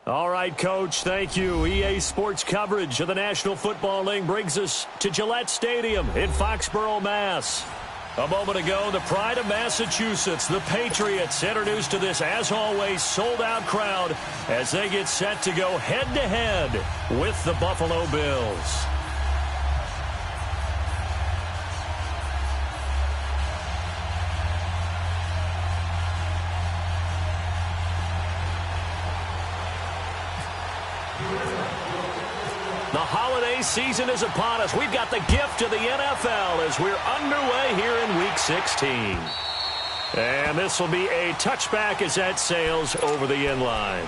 All right, Coach, thank you. EA Sports coverage of the National Football League brings us to Gillette Stadium in Foxborough, Mass. A moment ago, the pride of Massachusetts, the Patriots, introduced to this, as always, sold-out crowd as they get set to go head-to-head with the Buffalo Bills. The holiday season is upon us. We've got the gift of the NFL as we're underway here in Week 16. And this will be a touchback as that sails over the end line.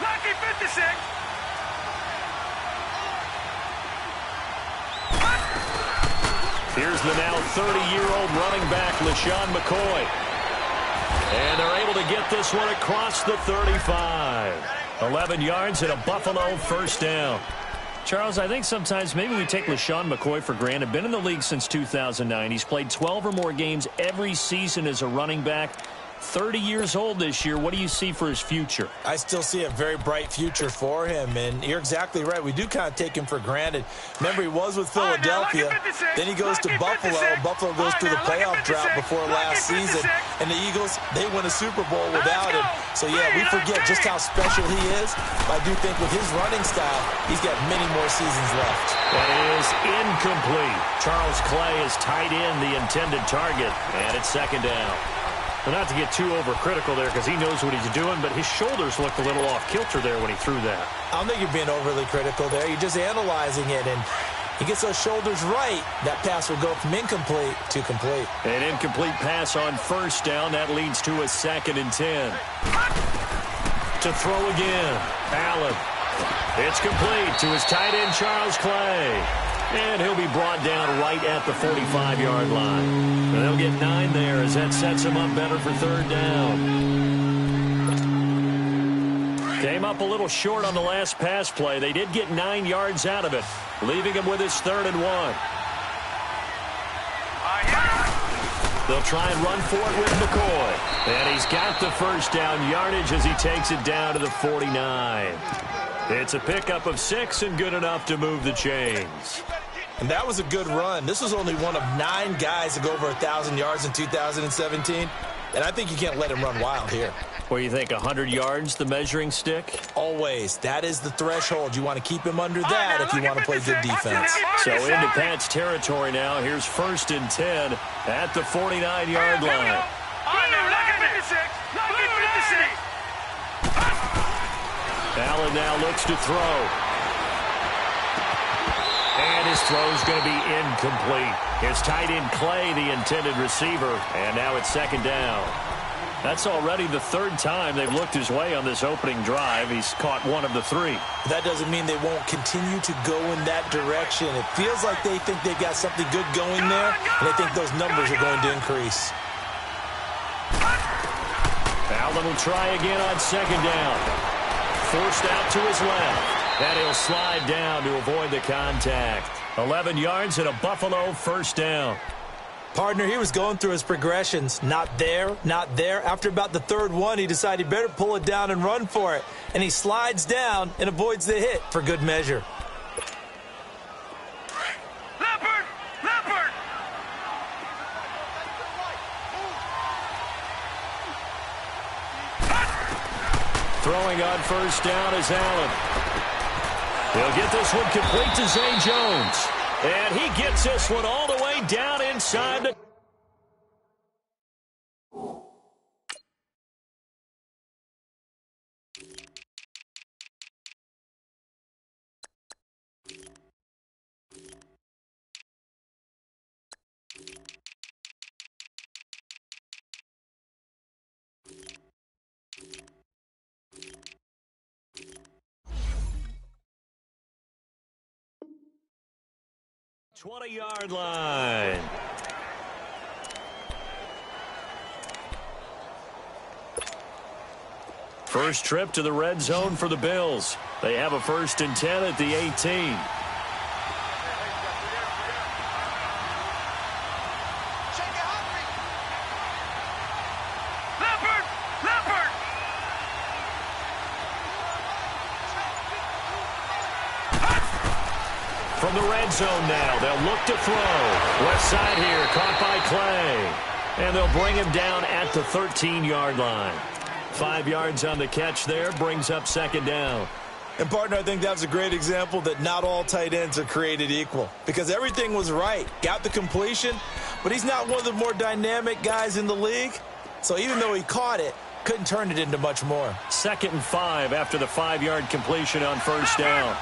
Lucky 56. Here's the now 30-year-old running back, LaShawn McCoy. And they're able to get this one across the 35. 11 yards and a Buffalo first down. Charles, I think sometimes maybe we take LaShawn McCoy for granted. Been in the league since 2009. He's played 12 or more games every season as a running back. 30 years old this year. What do you see for his future? I still see a very bright future for him, and you're exactly right. We do kind of take him for granted. Remember, he was with Philadelphia. Then he goes to Buffalo. Buffalo goes through the playoff drought before last season, and the Eagles, they win a Super Bowl without him. So, yeah, we forget just how special he is. But I do think with his running style, he's got many more seasons left. That is incomplete. Charles Clay has tied in the intended target, and it's second down. Well, not to get too overcritical there because he knows what he's doing, but his shoulders looked a little off-kilter there when he threw that. I don't think you're being overly critical there. You're just analyzing it, and he gets those shoulders right. That pass will go from incomplete to complete. An incomplete pass on first down. That leads to a 2nd and 10. To throw again. Allen. It's complete to his tight end, Charles Clay. And he'll be brought down right at the 45-yard line. And they'll get 9 there as that sets him up better for third down. Came up a little short on the last pass play. They did get 9 yards out of it, leaving him with his 3rd and 1. They'll try and run for it with McCoy. And he's got the first down yardage as he takes it down to the 49. It's a pickup of 6 and good enough to move the chains. And that was a good run. This was only one of 9 guys to go over 1,000 yards in 2017. And I think you can't let him run wild here. What do you think, 100 yards, the measuring stick? Always. That is the threshold. You want to keep him under that if you want to play good defense. So into Pat's territory now. Here's 1st and 10 at the 49-yard line. Allen now looks to throw. And his throw's going to be incomplete. His tight end Clay, the intended receiver, and now it's 2nd down. That's already the 3rd time they've looked his way on this opening drive. He's caught 1 of the 3. That doesn't mean they won't continue to go in that direction. It feels like they think they've got something good going there, and they think those numbers are going to increase. Allen will try again on 2nd down. Forced out to his left. And he'll slide down to avoid the contact. 11 yards and a Buffalo first down. Partner, he was going through his progressions. Not there, not there. After about the 3rd one, he decided he better pull it down and run for it. And he slides down and avoids the hit for good measure. Throwing on first down is Allen. He'll get this one complete to Zay Jones. And he gets this one all the way down inside the... 20-yard line. First trip to the red zone for the Bills. They have a 1st and 10 at the 18. From the red zone now, they'll look to throw. Left side here, caught by Clay. And they'll bring him down at the 13-yard line. 5 yards on the catch there, brings up 2nd down. And, partner, I think that's a great example that not all tight ends are created equal. Because everything was right. Got the completion, but he's not one of the more dynamic guys in the league. So even though he caught it, couldn't turn it into much more. 2nd and 5 after the 5-yard completion on 1st down.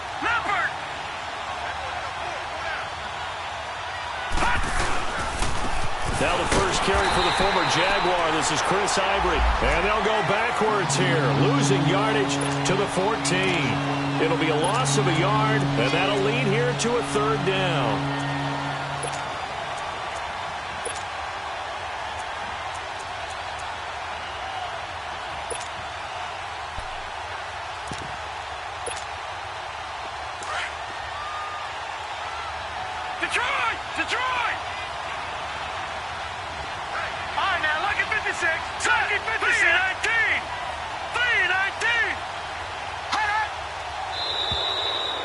Now the first carry for the former Jaguar. This is Chris Ivory. And they'll go backwards here, losing yardage to the 14. It'll be a loss of a yard, and that'll lead here to a 3rd down. Detroit! All right, now, look at 56. Look at 56. 3-19.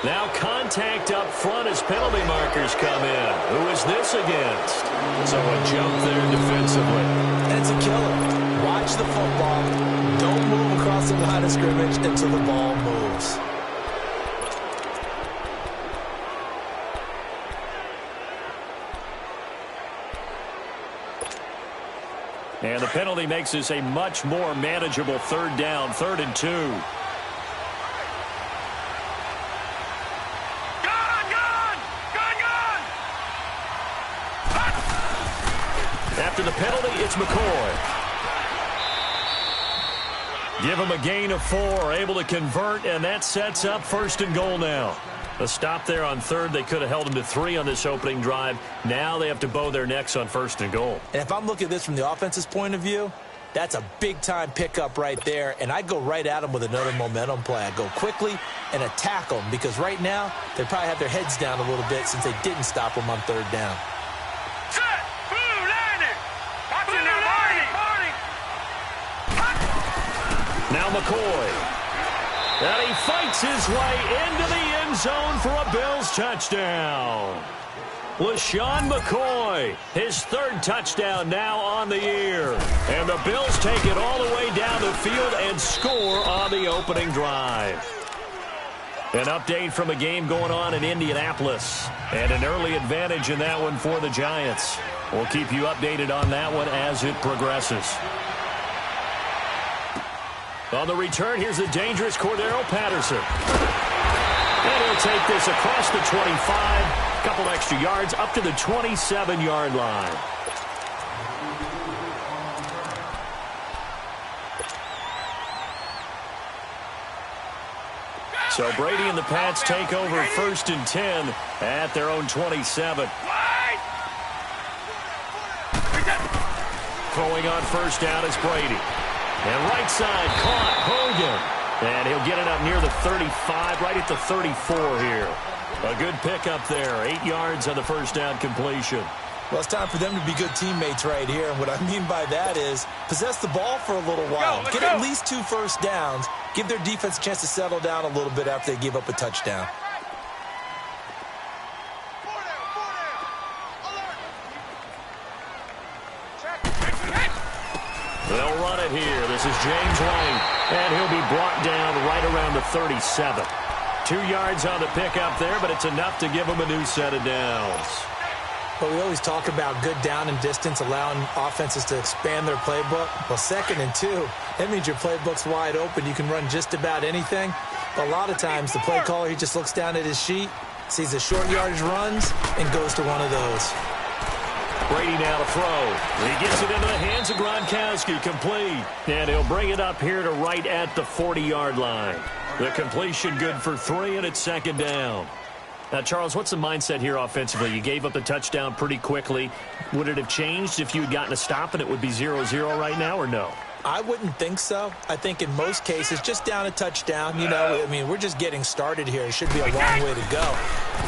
Now contact up front as penalty markers come in. Who is this against? So a jump there defensively. And it's a killer. Watch the football. Don't move across the line of scrimmage until the ball moves. And the penalty makes this a much more manageable 3rd down, 3rd and 2. After the penalty, it's McCoy. Give him a gain of 4, able to convert, and that sets up 1st and goal now. A stop there on 3rd. They could have held him to 3 on this opening drive. Now they have to bow their necks on 1st and goal. And if I'm looking at this from the offense's point of view, that's a big-time pickup right there, and I go right at them with another momentum play. I go quickly and attack them because right now they probably have their heads down a little bit since they didn't stop them on 3rd down. Set! Blue landing! Watch it now, Marty! Now McCoy. And he fights his way into the end zone for a Bills touchdown. LaShawn McCoy, his 3rd touchdown now on the year. And the Bills take it all the way down the field and score on the opening drive. An update from a game going on in Indianapolis. And an early advantage in that one for the Giants. We'll keep you updated on that one as it progresses. On the return, here's the dangerous Cordero Patterson. And he'll take this across the 25, a couple extra yards, up to the 27-yard line. So Brady and the Pats take over 1st and 10 at their own 27. Throwing on 1st down is Brady. And right side caught Hogan. And he'll get it up near the 35, right at the 34 here. A good pickup there. 8 yards on the 1st down completion. Well, it's time for them to be good teammates right here. And what I mean by that is possess the ball for a little while. Get at least 2 first downs. Give their defense a chance to settle down a little bit after they give up a touchdown. They'll run it here. This is James Lane. And he'll be brought down right around the 37. 2 yards on the pickup there, but it's enough to give him a new set of downs. But we always talk about good down and distance, allowing offenses to expand their playbook. Well, 2nd and 2, that means your playbook's wide open. You can run just about anything. But a lot of times, the play caller, he just looks down at his sheet, sees the short yardage runs, and goes to one of those. Brady now to throw. He gets it into the hands of Gronkowski, complete. And he'll bring it up here to right at the 40-yard line. The completion good for 3, and it's 2nd down. Now, Charles, what's the mindset here offensively? You gave up the touchdown pretty quickly. Would it have changed if you had gotten a stop and it would be 0-0 right now, or no? I wouldn't think so. I think in most cases, just down a touchdown, you know, I mean, we're just getting started here. It should be a long way to go.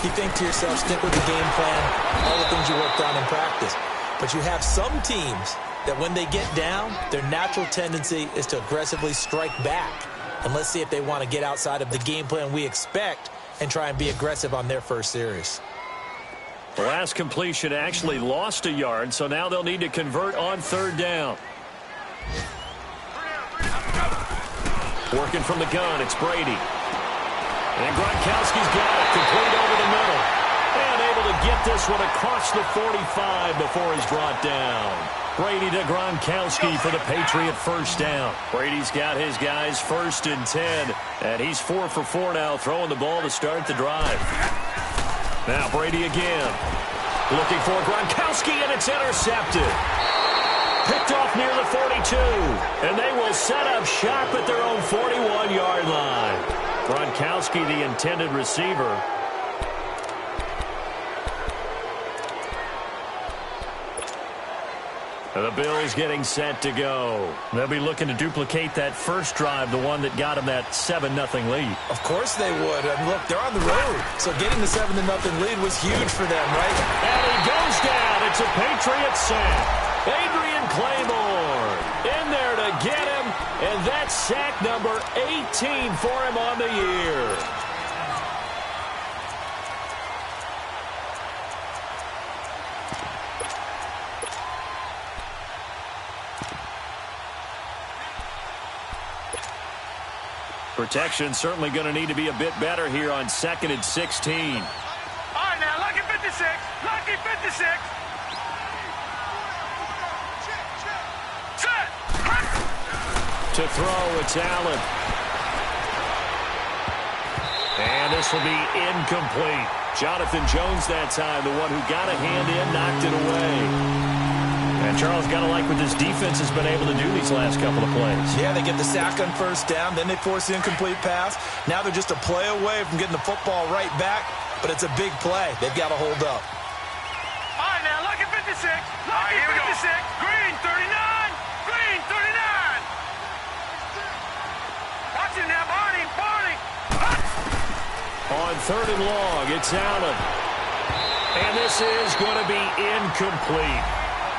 You think to yourself, stick with the game plan, all the things you worked on in practice. But you have some teams that when they get down, their natural tendency is to aggressively strike back. And let's see if they want to get outside of the game plan we expect and try and be aggressive on their first series. The last completion actually lost a yard, so now they'll need to convert on third down. Working from the gun, it's Brady. And Gronkowski's got it, complete over the middle. And able to get this one across the 45 before he's brought down. Brady to Gronkowski for the Patriot first down. Brady's got his guys 1st and 10. And he's 4 for 4 now, throwing the ball to start the drive. Now Brady again. Looking for Gronkowski, and it's intercepted. Picked off near the 42. And they will set up shop at their own 41-yard line. Gronkowski, the intended receiver. And the Bills getting set to go. They'll be looking to duplicate that first drive, the one that got them that 7-0 lead. Of course they would. And look, they're on the road. So getting the 7-0 lead was huge for them, right? And he goes down. It's a Patriots sack. Adrian Claiborne in there to get him. And that's sack number 18 for him on the year. Protection certainly going to need to be a bit better here on 2nd and 16. All right, now, lucky 56. Lucky 56. Set. To throw, it's Allen. And this will be incomplete. Jonathan Jones that time, the one who got a hand in, knocked it away. And Charles, got to like what this defense has been able to do these last couple of plays. Yeah, they get the sack on first down, then they force the incomplete pass. Now they're just a play away from getting the football right back, but it's a big play. They've got to hold up. All right, now, lucky 56. Lucky 56. Green 39. Green 39. Watch it now, Barney. Barney. On 3rd and long, it's Allen. And this is going to be incomplete.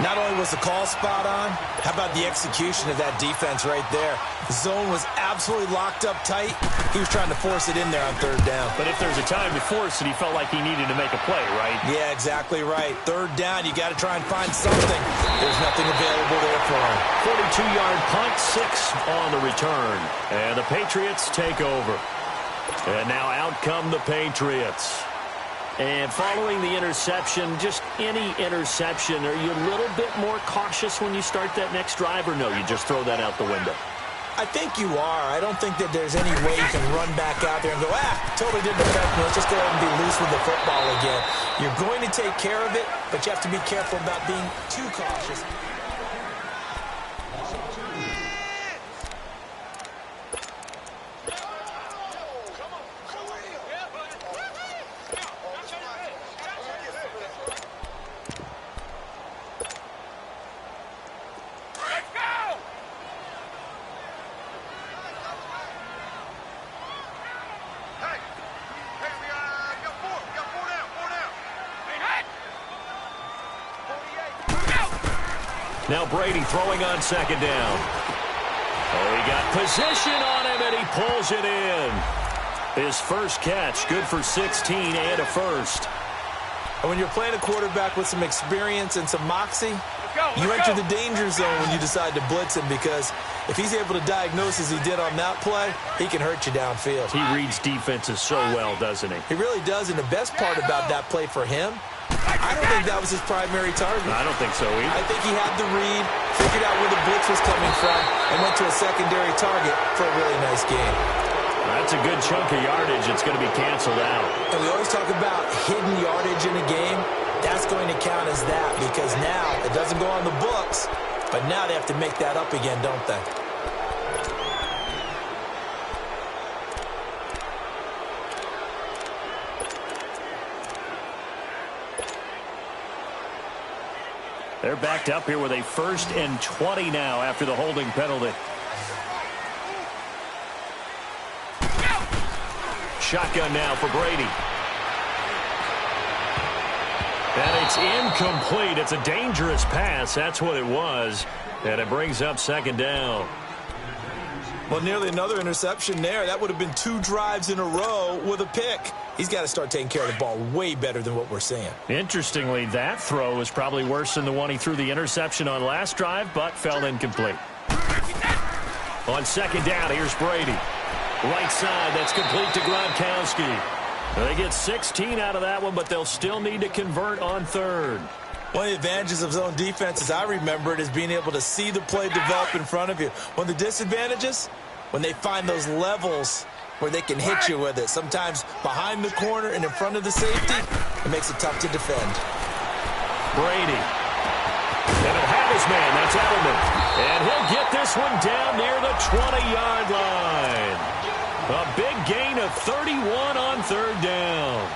Not only was the call spot on, how about the execution of that defense right there? The zone was absolutely locked up tight. He was trying to force it in there on 3rd down. But if there's a time to force it, he felt like he needed to make a play, right? Yeah, exactly right. 3rd down, you got to try and find something. There's nothing available there for him. 42-yard punt, 6 on the return. And the Patriots take over. And now out come the Patriots. And following the interception, just any interception, are you a little bit more cautious when you start that next drive, or no, you just throw that out the window? I think you are. I don't think that there's any way you can run back out there and go, totally didn't affect me. Let's just go ahead and be loose with the football again. You're going to take care of it, but you have to be careful about being too cautious. Now Brady throwing on 2nd down. Oh, he got position on him, and he pulls it in. His first catch, good for 16 and a first. And when you're playing a quarterback with some experience and some moxie, you enter the danger zone when you decide to blitz him, because if he's able to diagnose as he did on that play, he can hurt you downfield. He reads defenses so well, doesn't he? He really does, and the best part about that play for him, I don't think that was his primary target. I don't think so either. I think he had the read, figured out where the blitz was coming from, and went to a secondary target for a really nice game. That's a good chunk of yardage. It's going to be canceled out. And we always talk about hidden yardage in a game. That's going to count as that, because now it doesn't go on the books, but now they have to make that up again, don't they? They're backed up here with a 1st and 20 now after the holding penalty. Shotgun now for Brady. And it's incomplete. It's a dangerous pass. That's what it was. And it brings up 2nd down. Well, nearly another interception there. That would have been 2 drives in a row with a pick. He's got to start taking care of the ball way better than what we're seeing. Interestingly, that throw was probably worse than the one he threw the interception on last drive, but fell incomplete. On 2nd down, here's Brady. Right side, that's complete to Gronkowski. They get 16 out of that one, but they'll still need to convert on 3rd. One of the advantages of zone defense, as I remember it, is being able to see the play develop in front of you. One of the disadvantages, when they find those levels where they can hit you with it. Sometimes behind the corner and in front of the safety, it makes it tough to defend. Brady. And he'll have his man. That's Edelman. And he'll get this one down near the 20-yard line. A big gain of 31 on 3rd down.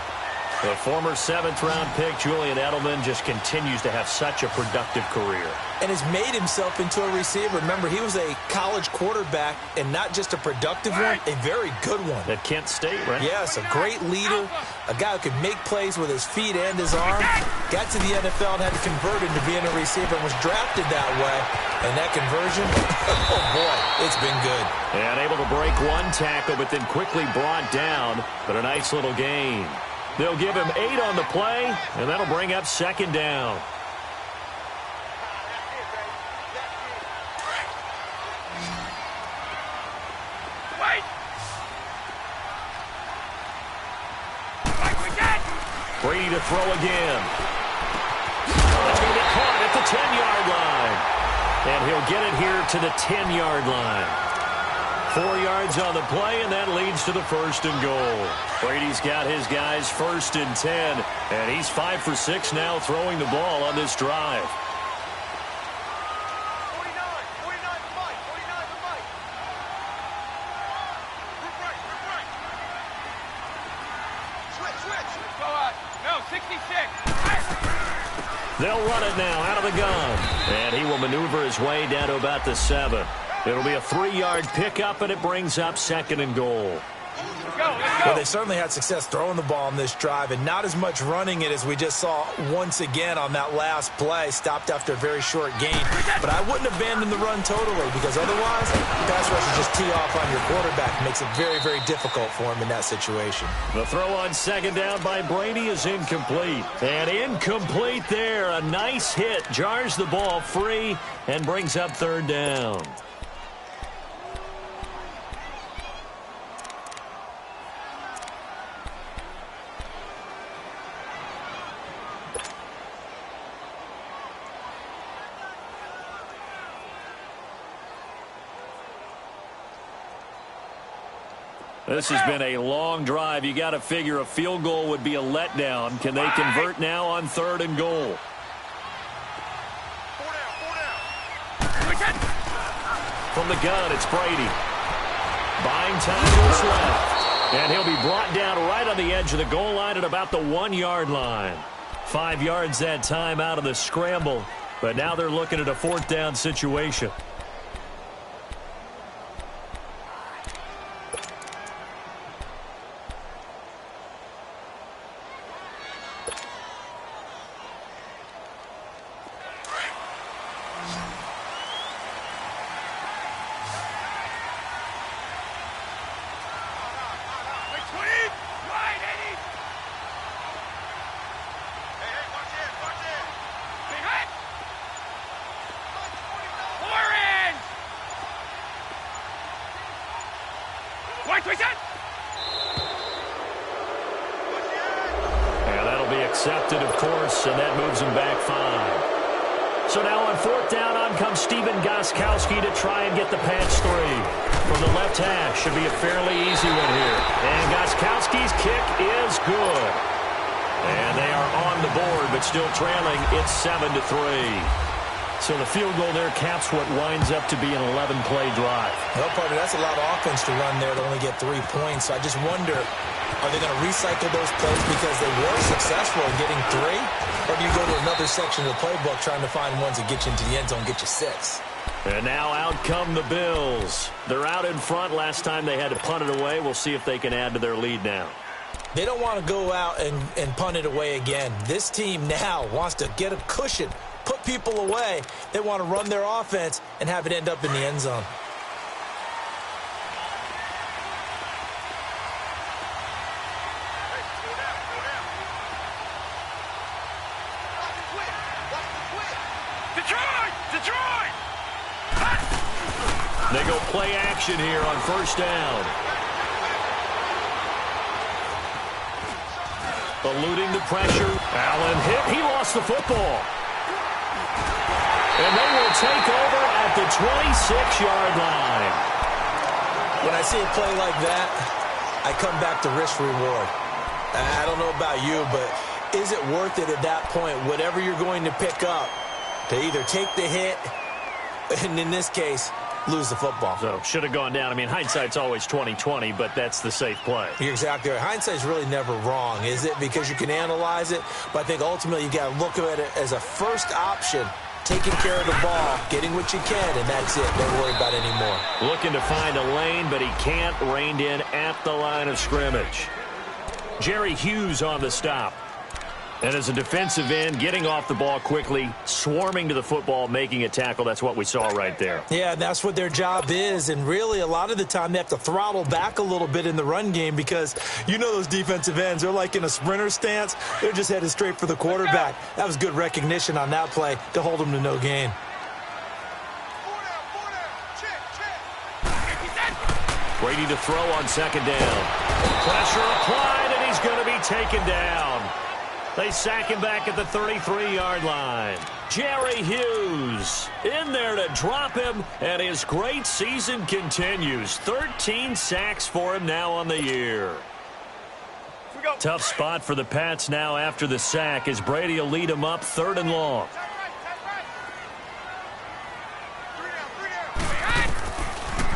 The former 7th-round pick, Julian Edelman, just continues to have such a productive career. And has made himself into a receiver. Remember, he was a college quarterback, and not just a productive one, a very good one. At Kent State, right? Yes, a great leader, a guy who could make plays with his feet and his arm. Got to the NFL and had to convert into being a receiver and was drafted that way. And that conversion, oh boy, it's been good. And able to break 1 tackle, but then quickly brought down. But a nice little gain. They'll give him 8 on the play, and that'll bring up 2nd down. Brady to throw again. It's going to be caught at the 10-yard line. And he'll get it here to the 10-yard line. 4 yards on the play, and that leads to the 1st and goal. Brady's got his guys 1st and 10, and he's 5 for 6 now throwing the ball on this drive. 49 to Mike. Switch. Go out. No, 66. They'll run it now out of the gun. And he will maneuver his way down to about the 7. It'll be a 3-yard pickup, and it brings up 2nd and goal. Let's go. Well, they certainly had success throwing the ball on this drive, and not as much running it as we just saw once again on that last play. Stopped after a very short gain. But I wouldn't abandon the run totally, because otherwise, pass rush will just tee off on your quarterback. It makes it very, very difficult for him in that situation. The throw on 2nd down by Brady is incomplete. And incomplete there. A nice hit. Jars the ball free and brings up 3rd down. This has been a long drive. You got to figure a field goal would be a letdown. Can they convert now on 3rd and goal? From the gun, it's Brady. Buying time to his left. And he'll be brought down right on the edge of the goal line at about the 1-yard line. 5 yards that time out of the scramble. But now they're looking at a 4th down situation. And that'll be accepted, of course, and that moves him back 5. So now on 4th down, on comes Stephen Gostkowski to try and get the patch 3. From the left hash, should be a fairly easy one here. And Gostkowski's kick is good. And they are on the board, but still trailing. It's 7-3. So the field goal there caps what winds up to be an 11-play drive. Well, partner, that's a lot of offense to run there to only get 3 points. So I just wonder, are they going to recycle those plays because they were successful in getting 3? Or do you go to another section of the playbook trying to find ones that get you into the end zone, get you 6? And now out come the Bills. They're out in front. Last time they had to punt it away. We'll see if they can add to their lead now. They don't want to go out and punt it away again. This team now wants to get a cushion, put people away. They want to run their offense and have it end up in the end zone. Detroit! They go play action here on first down. Eluding the pressure. Allen hit. He lost the football. And they will take over at the 26-yard line. When I see a play like that, I come back to risk reward. I don't know about you, but is it worth it at that point, whatever you're going to pick up, to either take the hit, and in this case, lose the football? So, should have gone down. I mean, hindsight's always 20/20, but that's the safe play. You're exactly right. Hindsight's really never wrong, is it? Because you can analyze it, but I think ultimately you got to look at it as a first option, taking care of the ball, getting what you can, and that's it. Don't worry about it anymore. Looking to find a lane, but he can't. Reined in at the line of scrimmage. Jerry Hughes on the stop. And as a defensive end, getting off the ball quickly, swarming to the football, making a tackle. That's what we saw right there. Yeah, that's what their job is. And really, a lot of the time, they have to throttle back a little bit in the run game because you know those defensive ends, they're like in a sprinter stance. They're just headed straight for the quarterback. That was good recognition on that play to hold them to no gain. Brady to throw on second down. Pressure applied, and he's going to be taken down. They sack him back at the 33-yard line. Jerry Hughes in there to drop him, and his great season continues. 13 sacks for him now on the year. Tough spot for the Pats now after the sack as Brady will lead him up 3rd and long.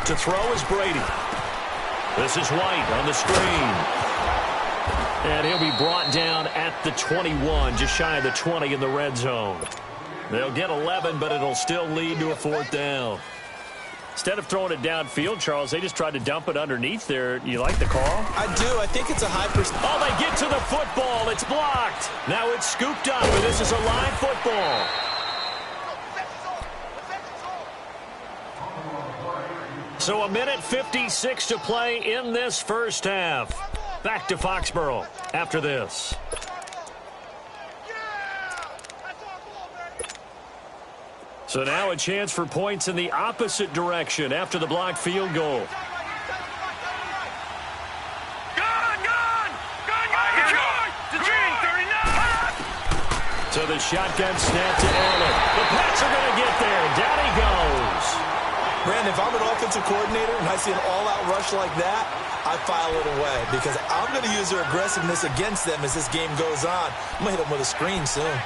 To throw is Brady. This is White on the screen. And he'll be brought down at the 21, just shy of the 20 in the red zone. They'll get 11, but it'll still lead to a 4th down. Instead of throwing it downfield, Charles, they just tried to dump it underneath there. You like the call? I do. I think it's a high percent. Oh, they get to the football. It's blocked. Now it's scooped up, and this is a live football. So 1:56 to play in this first half. Back to Foxborough after this. So now a chance for points in the opposite direction after the blocked field goal. So the shotgun snap to Allen. The Pats are going to get there. Down he goes. Brandon, if I'm an offensive coordinator and I see an all-out rush like that, I file it away because I'm going to use their aggressiveness against them as this game goes on. I'm going to hit them with a screen soon.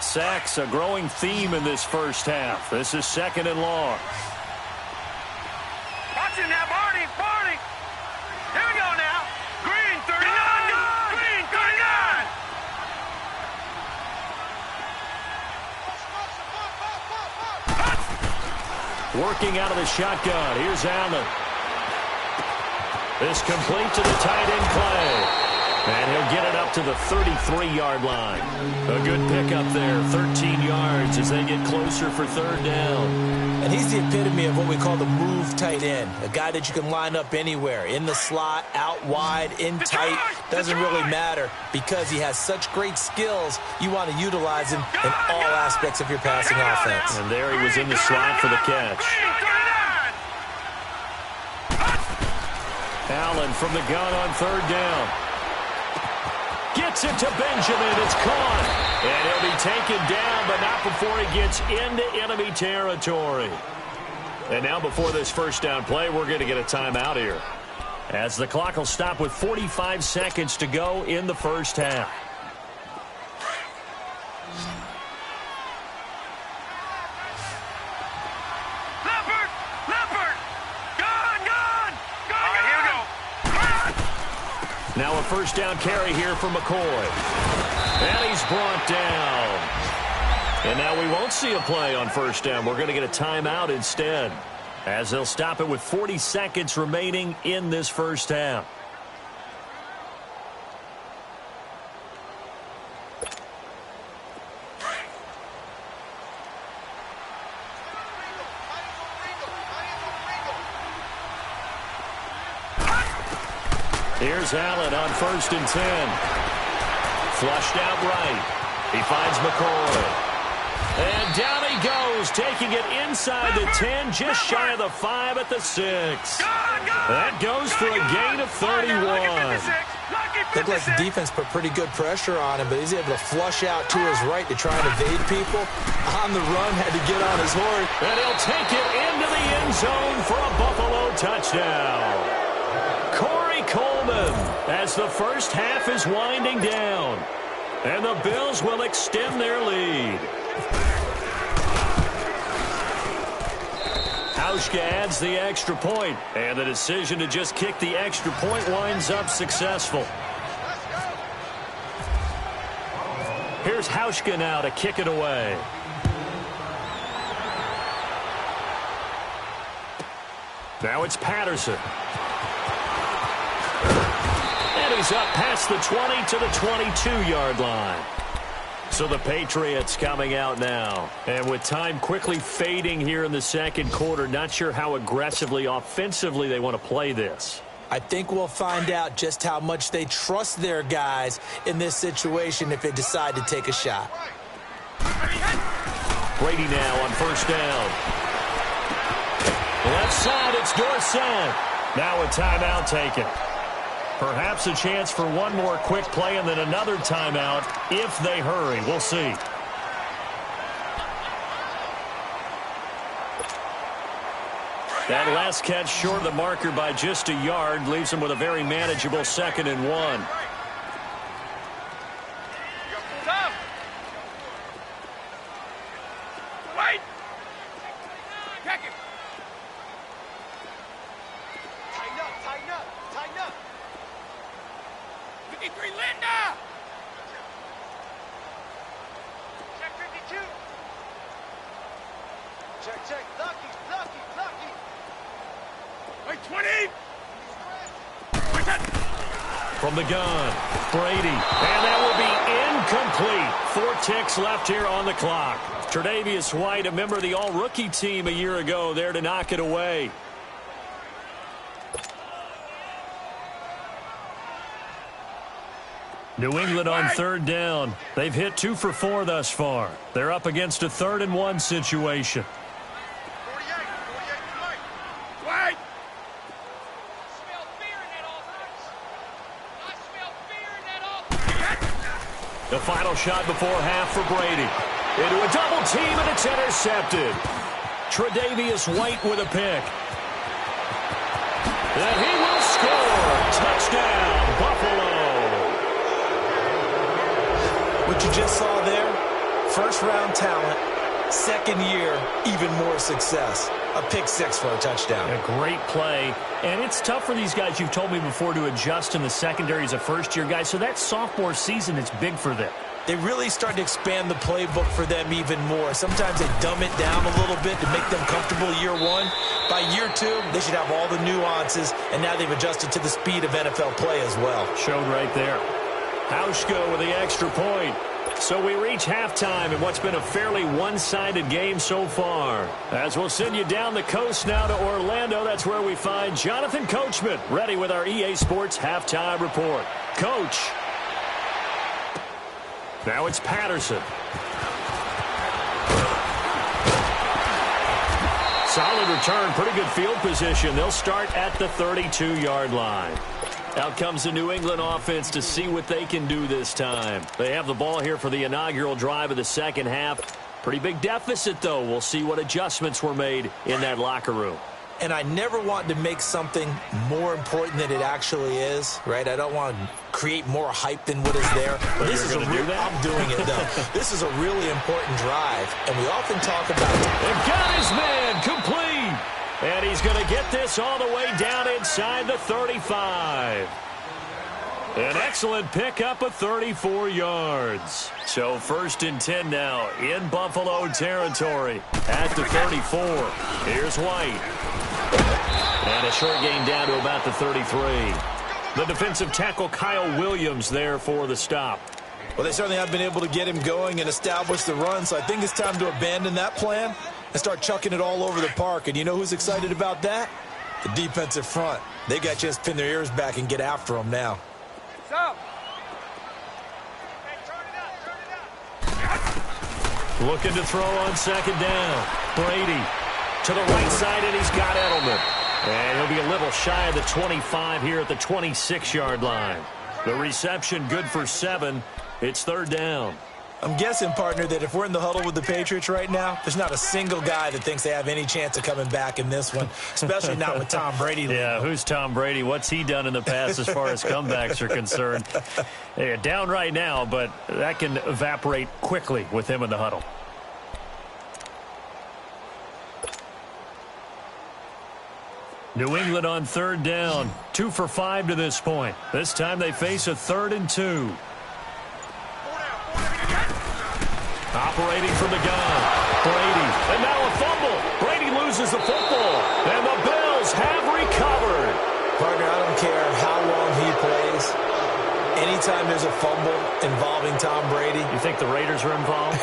Sacks, a growing theme in this first half. This is 2nd and long. Watch it now, Barney. Here we go now. Green, 39. Green, 39. Working out of the shotgun. Here's Allen. This complete to the tight end Clay. And he'll get it up to the 33-yard line. A good pickup there, 13 yards as they get closer for 3rd down. And he's the epitome of what we call the move tight end, a guy that you can line up anywhere, in the slot, out wide, in tight, doesn't really matter because he has such great skills. You want to utilize him in all aspects of your passing offense. And there he was in the slot for the catch. Allen from the gun on 3rd down. Gets it to Benjamin. It's caught. And he'll be taken down, but not before he gets into enemy territory. And now before this first down play, we're going to get a timeout here. as the clock will stop with 45 seconds to go in the first half. Now a first down carry here for McCoy. And he's brought down. And now we won't see a play on first down. We're going to get a timeout instead, as they'll stop it with 40 seconds remaining in this first half. Here's Allen on 1st and 10. Flushed out right. He finds McCoy. And down he goes, taking it inside the 10, just shy of the 5 at the 6. That goes for a gain of 31. Looked like the defense put pretty good pressure on him, but he's able to flush out to his right to try and evade people. On the run, had to get on his horse. And he'll take it into the end zone for a Buffalo touchdown. Corey Coleman, as the first half is winding down. And the Bills will extend their lead. Hauschka adds the extra point, and the decision to just kick the extra point winds up successful. Here's Hauschka now to kick it away. Now it's Patterson. And he's up past the 20 to the 22-yard line. So the Patriots coming out now. And with time quickly fading here in the second quarter, not sure how aggressively, offensively they want to play this. I think we'll find out just how much they trust their guys in this situation if they decide to take a shot. Brady now on first down. Left side, it's Dorsett. Now a timeout taken. Perhaps a chance for one more quick play and then another timeout if they hurry. We'll see. That last catch short of the marker by just a yard leaves them with a very manageable 2nd and 1. Wait! Check it! Tighten up, tighten up, tighten up! 53, Linda! Check 52. Check, Lucky. Wait, 20! From the gun, Brady. And that will be incomplete. 4 ticks left here on the clock. Tre'Davious White, a member of the all-rookie team a year ago, there to knock it away. New England on 3rd down. They've hit 2 for 4 thus far. They're up against a 3rd and 1 situation. 48, wait! I smell fear in that offense. The final shot before half for Brady. Into a double team, and it's intercepted. Tre'Davious White with a pick. And he will score. Touchdown, Buffalo. What you just saw there, first-round talent, second year, even more success. A pick 6 for a touchdown. A great play. And it's tough for these guys, you've told me before, to adjust in the secondary as a first-year guy. So that sophomore season is big for them. They really start to expand the playbook for them even more. Sometimes they dumb it down a little bit to make them comfortable year 1. By year 2, they should have all the nuances, and now they've adjusted to the speed of NFL play as well. Showed right there. Hauschka with the extra point. So we reach halftime in what's been a fairly one-sided game so far. As we'll send you down the coast now to Orlando, that's where we find Jonathan Coachman, ready with our EA Sports Halftime Report. Coach. Now it's Patterson. Solid return, pretty good field position. They'll start at the 32-yard line. Out comes the New England offense to see what they can do this time. They have the ball here for the inaugural drive of the second half. Pretty big deficit, though. We'll see what adjustments were made in that locker room. And I never want to make something more important than it actually is, right? I don't want to create more hype than what is there. But this is I'm doing it, though. This is a really important drive, and we often talk about it. They've got his man complete. And he's going to get this all the way down inside the 35. An excellent pickup of 34 yards. So 1st and 10 now in Buffalo territory at the 34. Here's White. And a short gain down to about the 33. The defensive tackle Kyle Williams there for the stop. Well, they certainly have been able to get him going and establish the run, so I think it's time to abandon that plan and start chucking it all over the park. And you know who's excited about that? The defensive front. They got a chance to pin their ears back and get after him now. Looking to throw on 2nd down. Brady to the right side, and he's got Edelman. And he'll be a little shy of the 25 here at the 26-yard line. The reception good for 7. It's 3rd down. I'm guessing, partner, that if we're in the huddle with the Patriots right now, there's not a single guy that thinks they have any chance of coming back in this one, especially not with Tom Brady. Yeah, who's Tom Brady? What's he done in the past as far as comebacks are concerned? Yeah, down right now, but that can evaporate quickly with him in the huddle. New England on 3rd down. 2 for 5 to this point. This time they face a 3rd and 2. Operating from the gun. Brady. And now a fumble. Brady loses the football. And the Bills have recovered. Partner, I don't care how long he plays. Anytime there's a fumble involving Tom Brady. You think the Raiders are involved?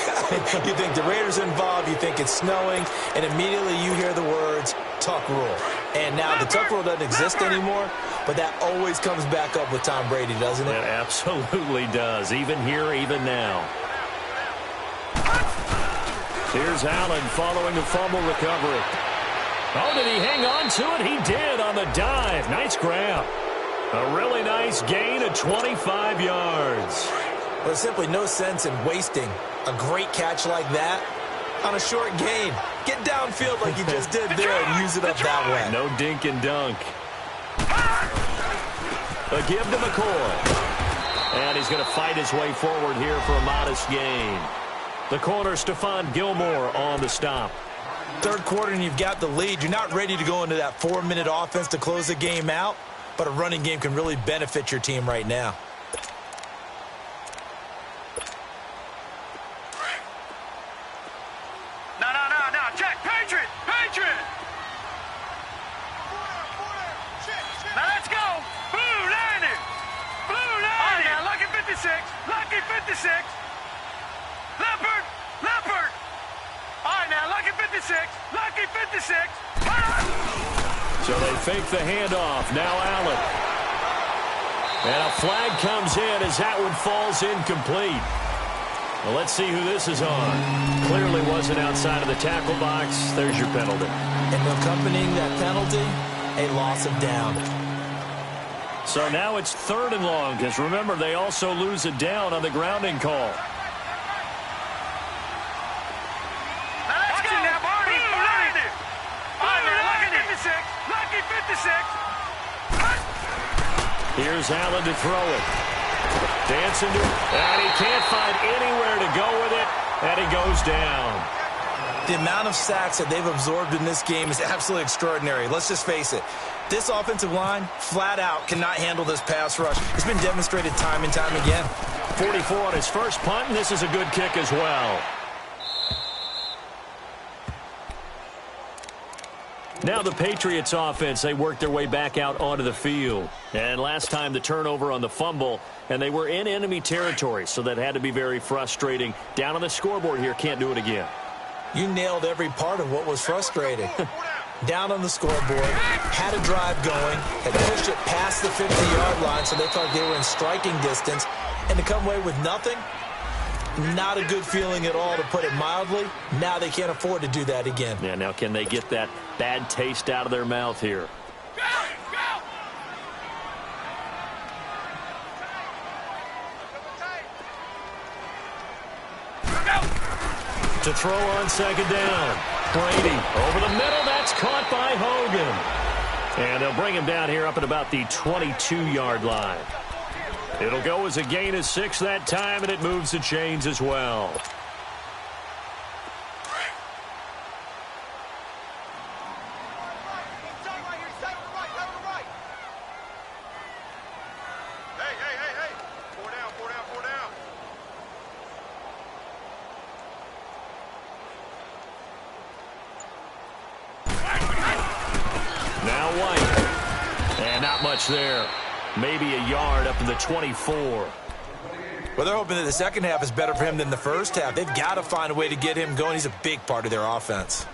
You think the Raiders are involved. You think it's snowing. And immediately you hear the words, tuck rule. And now the tuck rule doesn't exist anymore. But that always comes back up with Tom Brady, doesn't it? It absolutely does. Even here, even now. Here's Allen following the fumble recovery. Oh, did he hang on to it? He did on the dive. Nice grab. A really nice gain of 25 yards. Well, there's simply no sense in wasting a great catch like that on a short gain. Get downfield like you just did there and use it up that way. No dink and dunk. A give to McCoy. And he's going to fight his way forward here for a modest gain. The corner, Stephon Gilmore, on the stop. 3rd quarter and you've got the lead. You're not ready to go into that 4-minute offense to close the game out, but a running game can really benefit your team right now. No. Check. Patriot. Now let's go. Blue landed. All right, now, lucky 56. Leopard. All right, now, lucky 56. So they fake the handoff. Now Allen. And a flag comes in as that one falls incomplete. Well, let's see who this is on. Clearly wasn't outside of the tackle box. There's your penalty. And accompanying that penalty, a loss of down. So now it's 3rd and long, because remember, they also lose it down on the grounding call. Here's Allen to throw it. Dancing to it. And he can't find anywhere to go with it. And he goes down. The amount of sacks that they've absorbed in this game is absolutely extraordinary. Let's just face it. This offensive line, flat out, cannot handle this pass rush. It's been demonstrated time and time again. 44 on his first punt, and this is a good kick as well. Now the Patriots offense, they worked their way back out onto the field. And last time the turnover on the fumble, and they were in enemy territory, so that had to be very frustrating. Down on the scoreboard here, can't do it again. You nailed every part of what was frustrating. Down on the scoreboard, had a drive going, had pushed it past the 50-yard line, so they thought they were in striking distance, and to come away with nothing, not a good feeling at all, to put it mildly. Now they can't afford to do that again. Yeah, now can they get that bad taste out of their mouth here? To throw on 2nd down. Brady over the middle. That's That's caught by Hogan. And they'll bring him down here up at about the 22-yard line. It'll go as a gain of 6 that time, and it moves the chains as well. Now White. And not much there. Maybe a yard up to the 24. Well, they're hoping that the second half is better for him than the first half. They've got to find a way to get him going. He's a big part of their offense.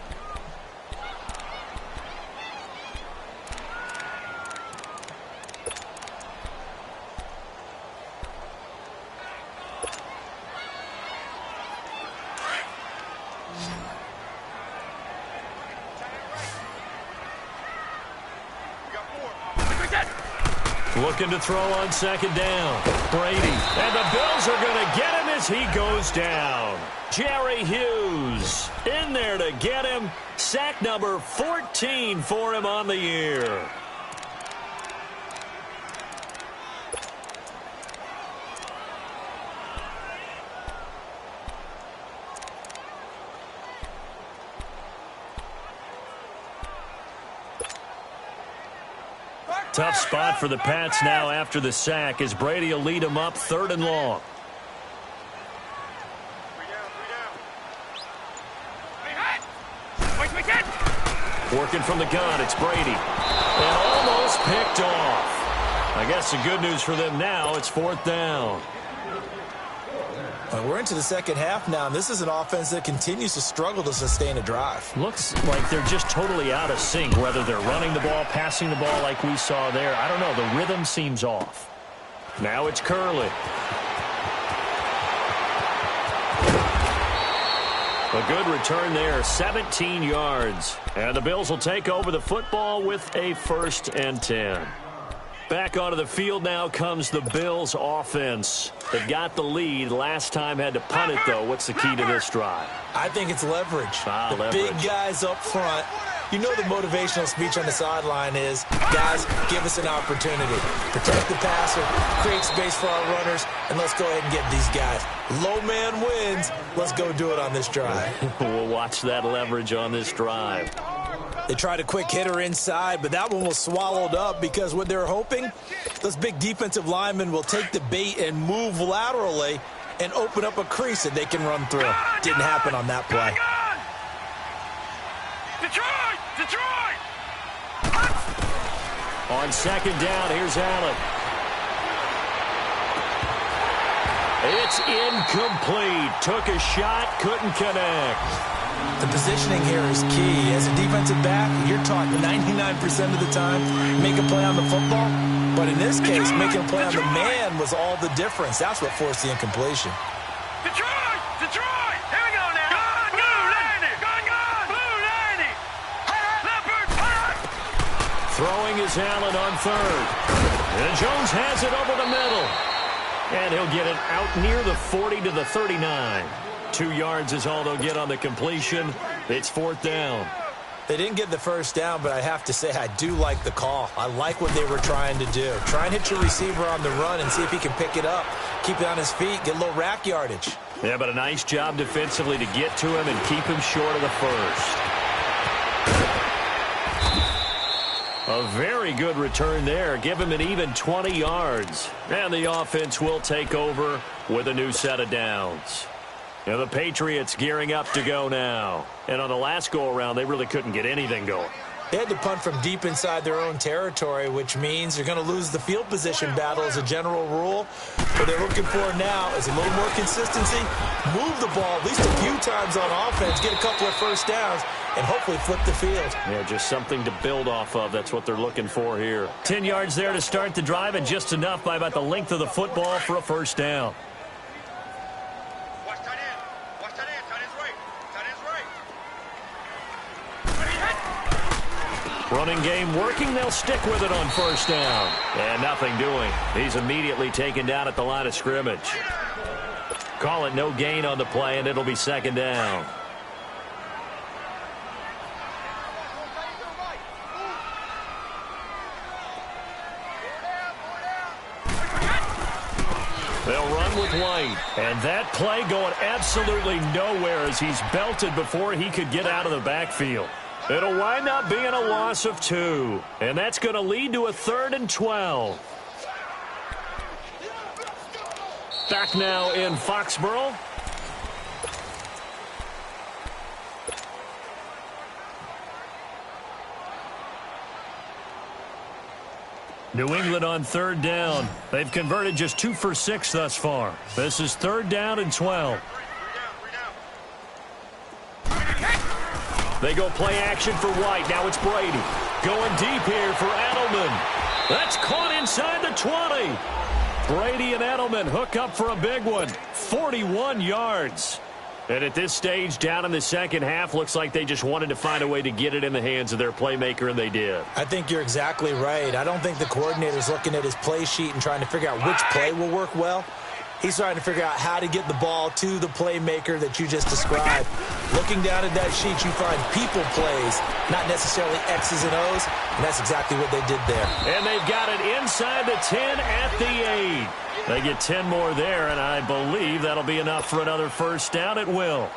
Looking to throw on second down. Brady. And the Bills are going to get him as he goes down. Jerry Hughes in there to get him. Sack number 14 for him on the year. Tough spot for the Pats now after the sack as Brady will lead them up 3rd and long. Working from the gun, it's Brady. And almost picked off. I guess the good news for them now, it's 4th down. We're into the second half now, and this is an offense that continues to struggle to sustain a drive. Looks like they're just totally out of sync, whether they're running the ball, passing the ball like we saw there. I don't know. The rhythm seems off. Now it's Curley. A good return there, 17 yards. And the Bills will take over the football with a 1st and 10. Back onto the field now comes the Bills offense. They got the lead. Last time had to punt it, though. What's the key to this drive? I think it's leverage. Leverage. Big guys up front. You know the motivational speech on the sideline is, guys, give us an opportunity. Protect the passer, create space for our runners, and let's go ahead and get these guys. Low man wins. Let's go do it on this drive. We'll watch that leverage on this drive. They tried a quick hitter inside, but that one was swallowed up because what they're hoping, those big defensive linemen will take the bait and move laterally and open up a crease that they can run through. Didn't happen on that play. Detroit! On second down, here's Allen. It's incomplete. Took a shot, couldn't connect. The positioning here is key. As a defensive back, you're taught 99% of the time, make a play on the football. But in this case, making a play on the man was all the difference. That's what forced the incompletion. Detroit! Here we go now. Blue Landy! Blue Landy! Leopard! Throwing is Allen on 3rd. And Jones has it over the middle. And he'll get it out near the 40 to the 39. 2 yards is all they'll get on the completion. It's 4th down. They didn't get the first down, but I have to say I do like the call. I like what they were trying to do. Try and hit your receiver on the run and see if he can pick it up. Keep it on his feet, get a little rack yardage. Yeah, but a nice job defensively to get to him and keep him short of the first. A very good return there. Give him an even 20 yards. And the offense will take over with a new set of downs. And the Patriots gearing up to go now. And on the last go-around, they really couldn't get anything going. They had to punt from deep inside their own territory, which means they're going to lose the field position battle as a general rule. What they're looking for now is a little more consistency, move the ball at least a few times on offense, get a couple of first downs, and hopefully flip the field. Yeah, just something to build off of. That's what they're looking for here. 10 yards there to start the drive, and just enough by about the length of the football for a first down. Running game working. They'll stick with it on first down. And nothing doing. He's immediately taken down at the line of scrimmage. Call it no gain on the play, and it'll be second down. flight. And that play going absolutely nowhere as he's belted before he could get out of the backfield. It'll wind up being a loss of 2. And that's going to lead to a 3rd and 12. Back now in Foxborough. New England on 3rd down. They've converted just 2 for 6 thus far. This is 3rd down and 12. They go play action for White. Now it's Brady. Going deep here for Edelman. That's caught inside the 20. Brady and Edelman hook up for a big one. 41 yards. And at this stage, down in the second half, looks like they just wanted to find a way to get it in the hands of their playmaker, and they did. I think you're exactly right. I don't think the coordinator's looking at his play sheet and trying to figure out which play will work well. He's trying to figure out how to get the ball to the playmaker that you just described. Looking down at that sheet, you find people plays, not necessarily X's and O's, and that's exactly what they did there. And they've got it inside the 10 at the 8. They get 10 more there, and I believe that'll be enough for another first down at will.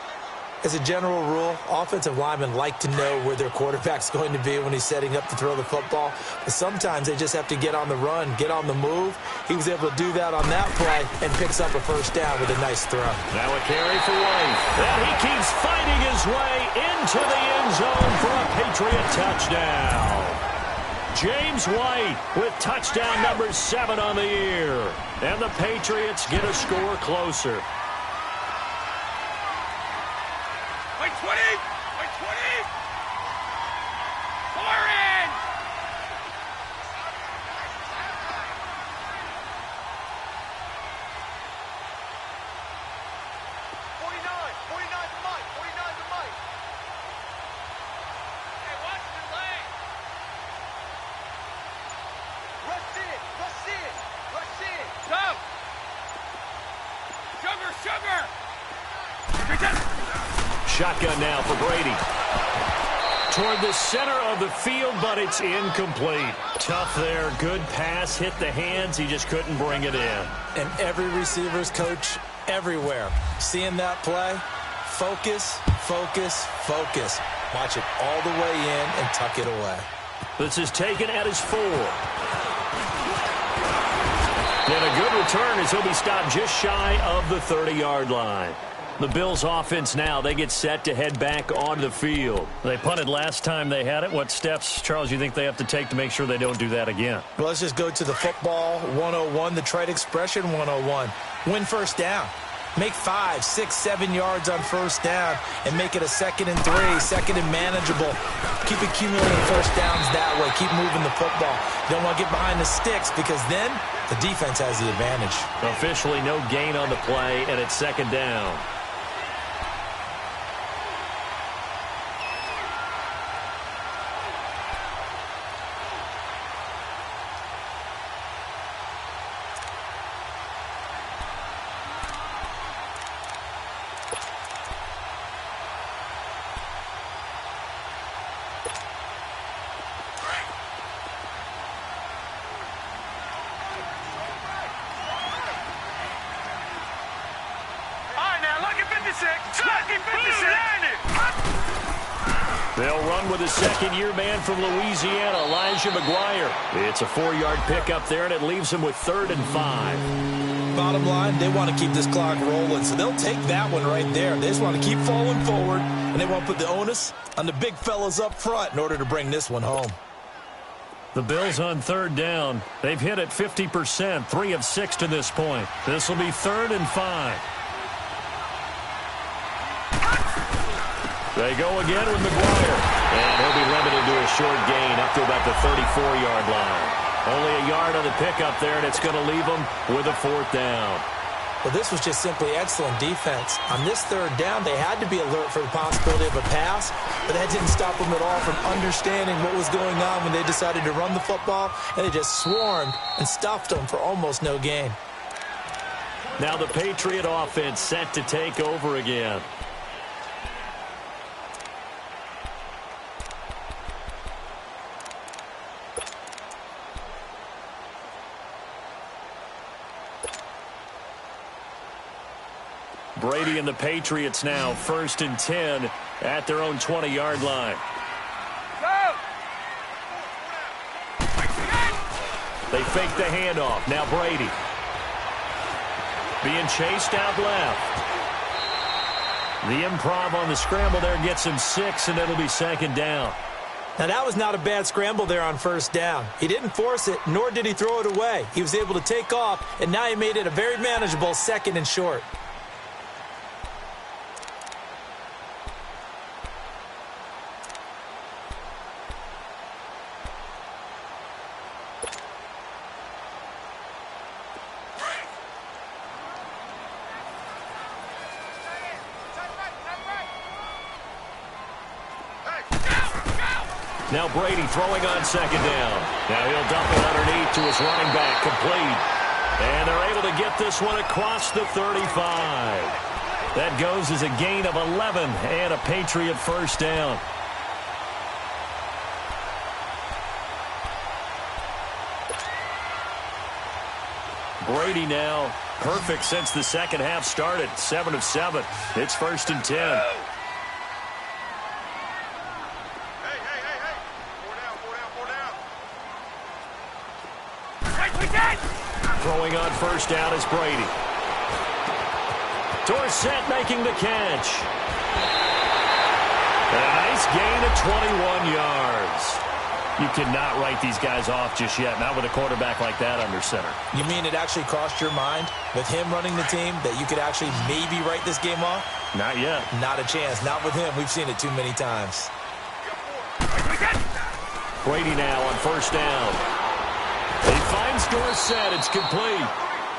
As a general rule, offensive linemen like to know where their quarterback's going to be when he's setting up to throw the football. But sometimes they just have to get on the run, get on the move. He was able to do that on that play and picks up a first down with a nice throw. Now a carry for White. And he keeps fighting his way into the end zone for a Patriot touchdown. James White with touchdown number 7 on the year. And the Patriots get a score closer. Wait 20! Wait 20! Fire in! Hey, watch the lane! Rush in! Go! Sugar! Shotgun now for Brady. Toward the center of the field, but it's incomplete. Tough there. Good pass. Hit the hands. He just couldn't bring it in. And every receiver's coach everywhere. Seeing that play, focus, focus, focus. Watch it all the way in and tuck it away. This is taken at his 4. And a good return as he'll be stopped just shy of the 30-yard line. The Bills offense now, they get set to head back onto the field. They punted last time they had it. What steps, Charles, you think they have to take to make sure they don't do that again? Well, let's just go to the football 101, the trite expression 101. Win first down. Make 5, 6, 7 yards on first down and make it a 2nd and 3, 2nd and manageable. Keep accumulating first downs that way. Keep moving the football. You don't want to get behind the sticks because then the defense has the advantage. Officially no gain on the play, and it's 2nd down. They'll run with a second-year man from Louisiana, Elijah McGuire. It's a 4-yard pickup there, and it leaves him with 3rd and 5. Bottom line, they want to keep this clock rolling, so they'll take that one right there. They just want to keep falling forward, and they want to put the onus on the big fellas up front in order to bring this one home. The Bills on 3rd down. They've hit it 50%, 3 of 6 to this point. This will be 3rd and 5. They go again with McGuire. And he'll be limited to a short gain up to about the 34-yard line. Only a yard on the pickup there, and it's going to leave them with a 4th down. Well, this was just simply excellent defense. On this 3rd down, they had to be alert for the possibility of a pass, but that didn't stop them at all from understanding what was going on when they decided to run the football, and they just swarmed and stuffed them for almost no gain. Now the Patriot offense set to take over again. Brady and the Patriots now 1st and 10 at their own 20-yard line. They fake the handoff. Now Brady. Being chased out left. The improv on the scramble there gets him 6, and it'll be 2nd down. Now, that was not a bad scramble there on 1st down. He didn't force it, nor did he throw it away. He was able to take off, and now he made it a very manageable 2nd and short. Now Brady throwing on 2nd down. Now he'll dump it underneath to his running back, complete. And they're able to get this one across the 35. That goes as a gain of 11 and a Patriot 1st down. Brady now perfect since the 2nd half started. 7 of 7. It's 1st and 10. Throwing on 1st down is Brady. Dorsett making the catch. And a nice gain of 21 yards. You cannot write these guys off just yet, not with a quarterback like that under center. You mean it actually crossed your mind with him running the team that you could actually maybe write this game off? Not yet. Not a chance. Not with him. We've seen it too many times. Brady now on 1st down. He finds Dorsett. It's complete.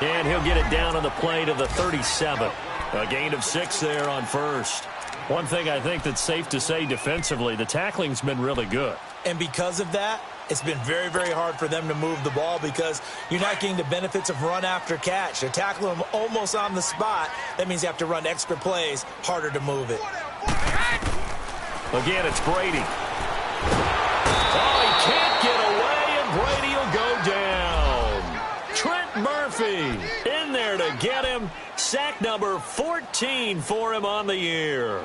And he'll get it down on the play to the 37. A gain of 6 there on 1st. One thing I think that's safe to say defensively, the tackling's been really good. And because of that, it's been very, very hard for them to move the ball because you're not getting the benefits of run after catch. They're tackling them almost on the spot. That means you have to run extra plays, harder to move it. Again, it's Brady. Oh, he can't get away, and Brady will go down. Trent Murphy in there to get him. Sack number 14 for him on the year.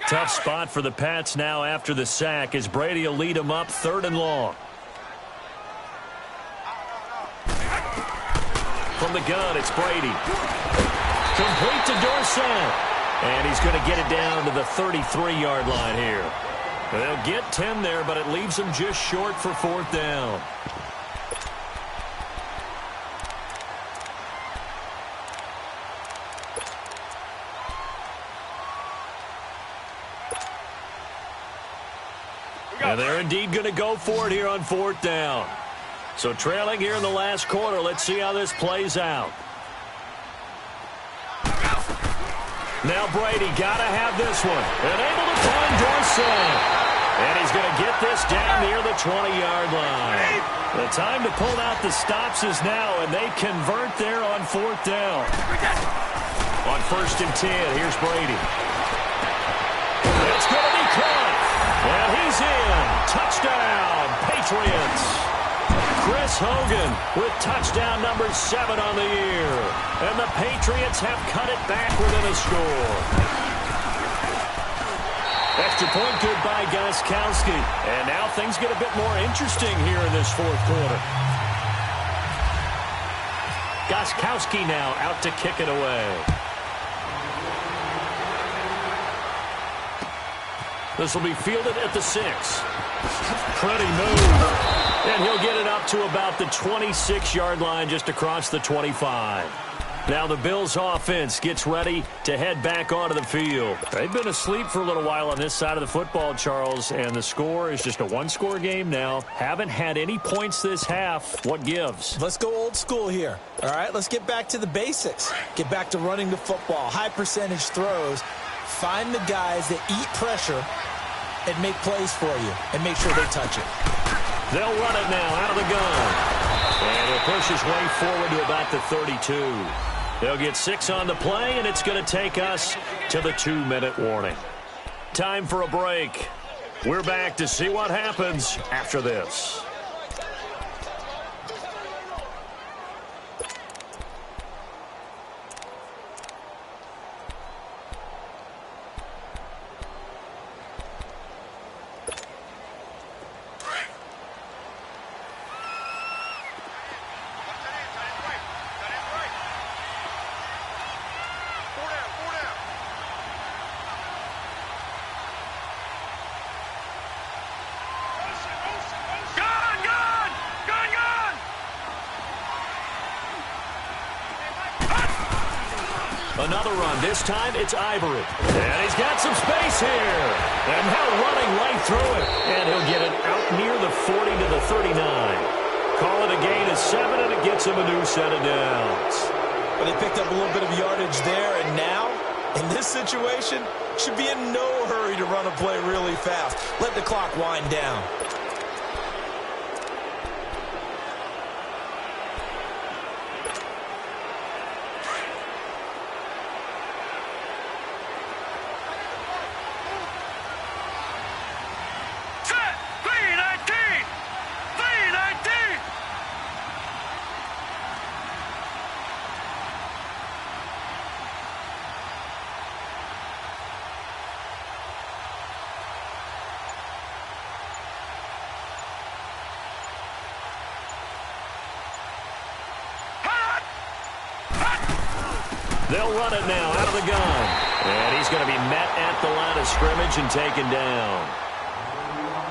Tough spot for the Pats now after the sack as Brady will lead them up 3rd and long. From the gun, it's Brady. Complete to Dorsett. And he's going to get it down to the 33-yard line here. They'll get 10 there, but it leaves them just short for 4th down. And they're indeed going to go for it here on 4th down. So trailing here in the last quarter. Let's see how this plays out. Now Brady got to have this one. And able to find Dorsett. And he's going to get this down near the 20-yard line. The time to pull out the stops is now, and they convert there on 4th down. On 1st and 10, here's Brady. It's going to be caught. And he's in. Touchdown, Patriots. Chris Hogan with touchdown number 7 on the year. And the Patriots have cut it back within a score. Extra point good by Gostkowski. And now things get a bit more interesting here in this 4th quarter. Gostkowski now out to kick it away. This will be fielded at the 6. Pretty move. And he'll get it up to about the 26-yard line just across the 25. Now the Bills offense gets ready to head back onto the field. They've been asleep for a little while on this side of the football, Charles, and the score is just a one-score game now. Haven't had any points this half. What gives? Let's go old school here. All right, let's get back to the basics. Get back to running the football, high percentage throws. Find the guys that eat pressure and make plays for you and make sure they touch it. They'll run it now out of the gun. And he'll push his way forward to about the 32. They'll get 6 on the play, and it's going to take us to the 2-minute warning. Time for a break. We're back to see what happens after this. Another run. This time it's Ivory. And he's got some space here. And now running right through it. And he'll get it out near the 40 to the 39. Call it a gain of 7, and it gets him a new set of downs. But they picked up a little bit of yardage there, and now, in this situation, should be in no hurry to run a play really fast. Let the clock wind down. They'll run it now out of the gun. And he's going to be met at the line of scrimmage and taken down.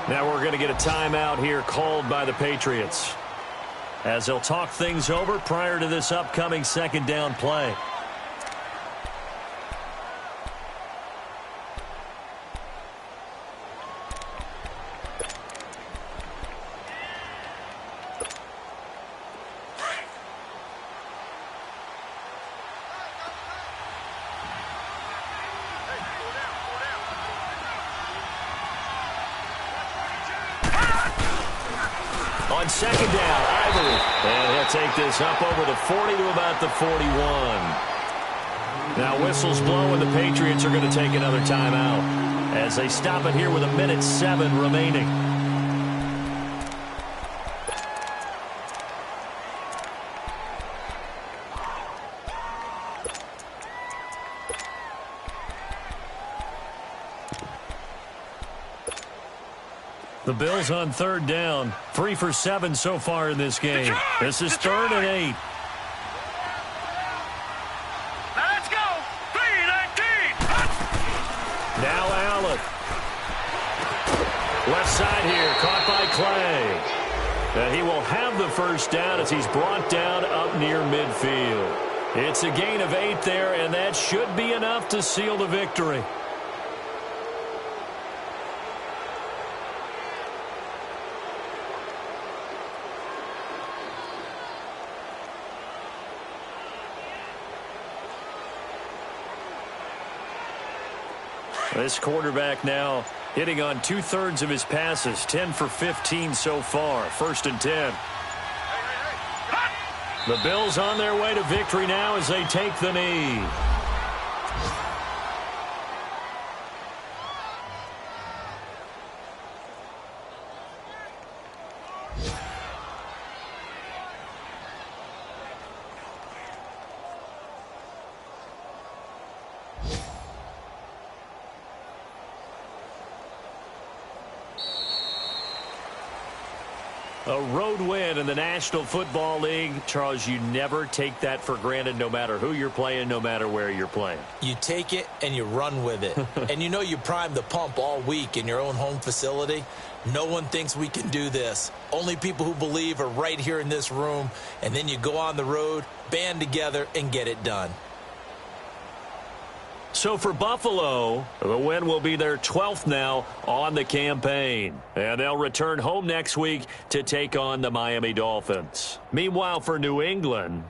Now we're going to get a timeout here called by the Patriots, as they'll talk things over prior to this upcoming second down play. On second down, Ivory. And he'll take this up over the 40 to about the 41. Now whistles blow, and the Patriots are going to take another timeout as they stop it here with 1:07 remaining. The Bills on third down, 3 for 7 so far in this game. This is 3rd and 8. Now let's go. 3-19. Now Allen. Left side here, caught by Clay. And he will have the first down as he's brought down up near midfield. It's a gain of 8 there, and that should be enough to seal the victory. This quarterback now hitting on 2/3 of his passes, 10 for 15 so far, 1st and 10. The Bills on their way to victory now as they take the knee. A road win in the National Football League. Charles, you never take that for granted, no matter who you're playing, no matter where you're playing. You take it and you run with it. And you know you primed the pump all week in your own home facility. No one thinks we can do this. Only people who believe are right here in this room. And then you go on the road, band together, and get it done. So for Buffalo, the win will be their 12th now on the campaign. And they'll return home next week to take on the Miami Dolphins. Meanwhile, for New England,